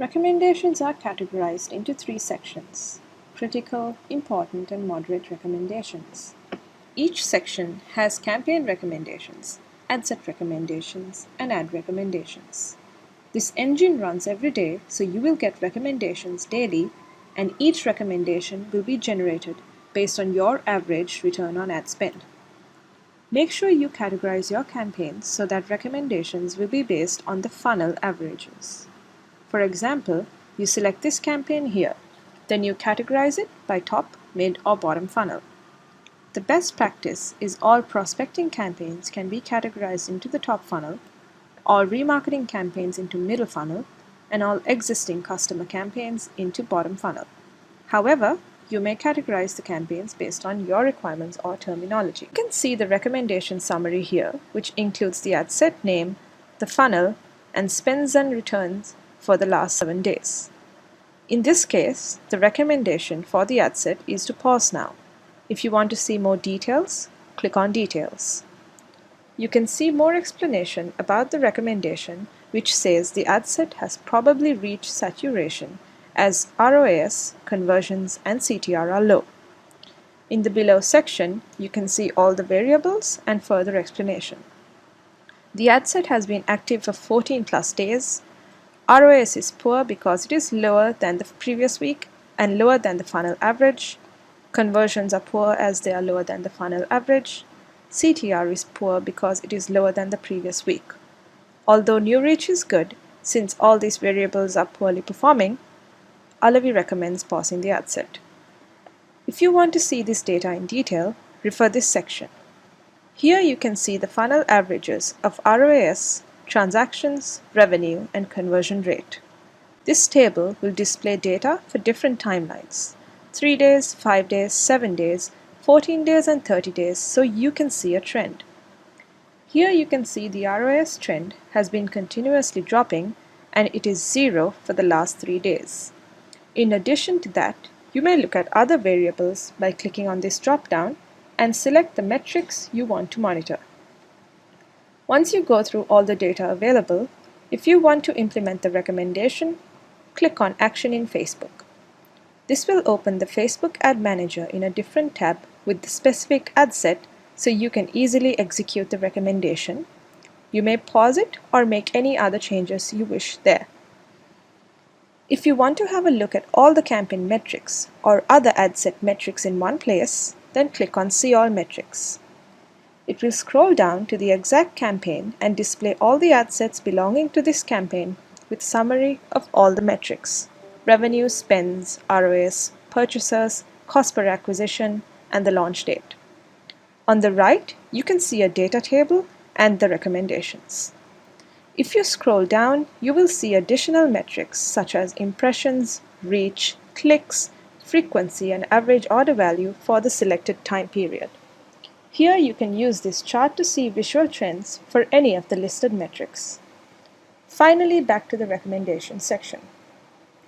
Recommendations are categorized into three sections: critical, important, and moderate recommendations. Each section has campaign recommendations, ad set recommendations, and ad recommendations. This engine runs every day, so you will get recommendations daily, and each recommendation will be generated based on your average return on ad spend. Make sure you categorize your campaigns so that recommendations will be based on the funnel averages. For example, you select this campaign here, then you categorize it by top, mid, or bottom funnel. The best practice is all prospecting campaigns can be categorized into the top funnel, all remarketing campaigns into middle funnel, and all existing customer campaigns into bottom funnel. However, you may categorize the campaigns based on your requirements or terminology. You can see the recommendation summary here, which includes the ad set name, the funnel, and spends and returns for the last 7 days. In this case, the recommendation for the ad set is to pause now. If you want to see more details, click on Details. You can see more explanation about the recommendation, which says the ad set has probably reached saturation as ROAS, conversions, and CTR are low. In the below section, you can see all the variables and further explanation. The ad set has been active for 14 plus days. ROAS is poor because it is lower than the previous week and lower than the funnel average. Conversions are poor as they are lower than the funnel average. CTR is poor because it is lower than the previous week. Although new reach is good, since all these variables are poorly performing, Alavi recommends pausing the ad set. If you want to see this data in detail, refer this section. Here you can see the funnel averages of ROAS, transactions, revenue, and conversion rate. This table will display data for different timelines: 3 days, 5 days, 7 days, 14 days, and 30 days, so you can see a trend. Here you can see the ROAS trend has been continuously dropping, and it is 0 for the last 3 days. In addition to that, you may look at other variables by clicking on this drop-down and select the metrics you want to monitor. Once you go through all the data available, if you want to implement the recommendation, click on Action in Facebook. This will open the Facebook Ad Manager in a different tab with the specific ad set, so you can easily execute the recommendation. You may pause it or make any other changes you wish there. If you want to have a look at all the campaign metrics or other ad set metrics in one place, then click on See All Metrics. It will scroll down to the exact campaign and display all the ad sets belonging to this campaign with summary of all the metrics: revenue, spends, ROAS, purchasers, cost per acquisition, and the launch date. On the right, you can see a data table and the recommendations. If you scroll down, you will see additional metrics such as impressions, reach, clicks, frequency, and average order value for the selected time period. Here you can use this chart to see visual trends for any of the listed metrics. Finally, back to the recommendation section.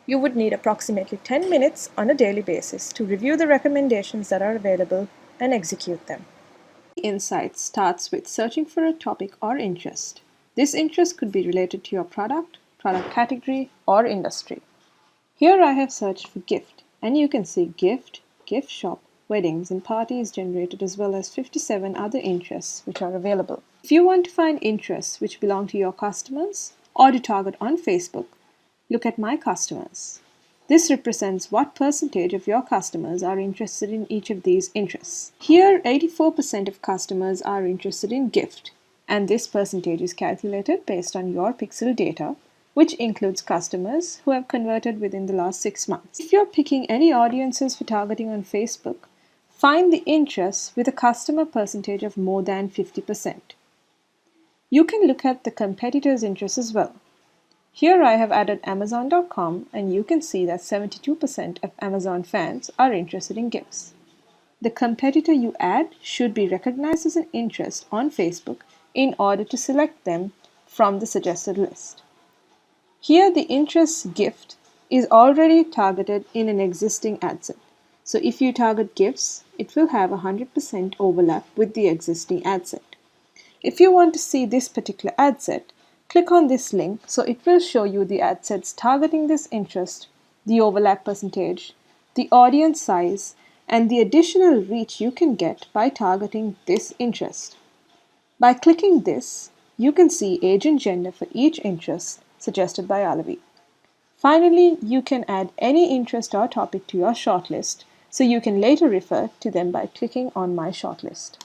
You would need approximately 10 minutes on a daily basis to review the recommendations that are available and execute them. Insight starts with searching for a topic or interest. This interest could be related to your product, product category, or industry. Here I have searched for gift, and you can see gift, gift shop, weddings, and parties generated, as well as 57 other interests which are available. If you want to find interests which belong to your customers or to target on Facebook, look at My Customers. This represents what percentage of your customers are interested in each of these interests. Here, 84% of customers are interested in gift, and this percentage is calculated based on your pixel data, which includes customers who have converted within the last 6 months. If you're picking any audiences for targeting on Facebook, find the interests with a customer percentage of more than 50%. You can look at the competitors' interests as well. Here I have added Amazon.com, and you can see that 72% of Amazon fans are interested in gifts. The competitor you add should be recognized as an interest on Facebook in order to select them from the suggested list. Here the interest gift is already targeted in an existing ad set. So if you target gifts, it will have 100% overlap with the existing ad set. If you want to see this particular ad set, Click on this link so it will show you the ad sets targeting this interest, the overlap percentage, the audience size, and the additional reach you can get by targeting this interest. By clicking this, you can see age and gender for each interest suggested by Alavi. Finally, you can add any interest or topic to your shortlist so you can later refer to them by clicking on My Shortlist.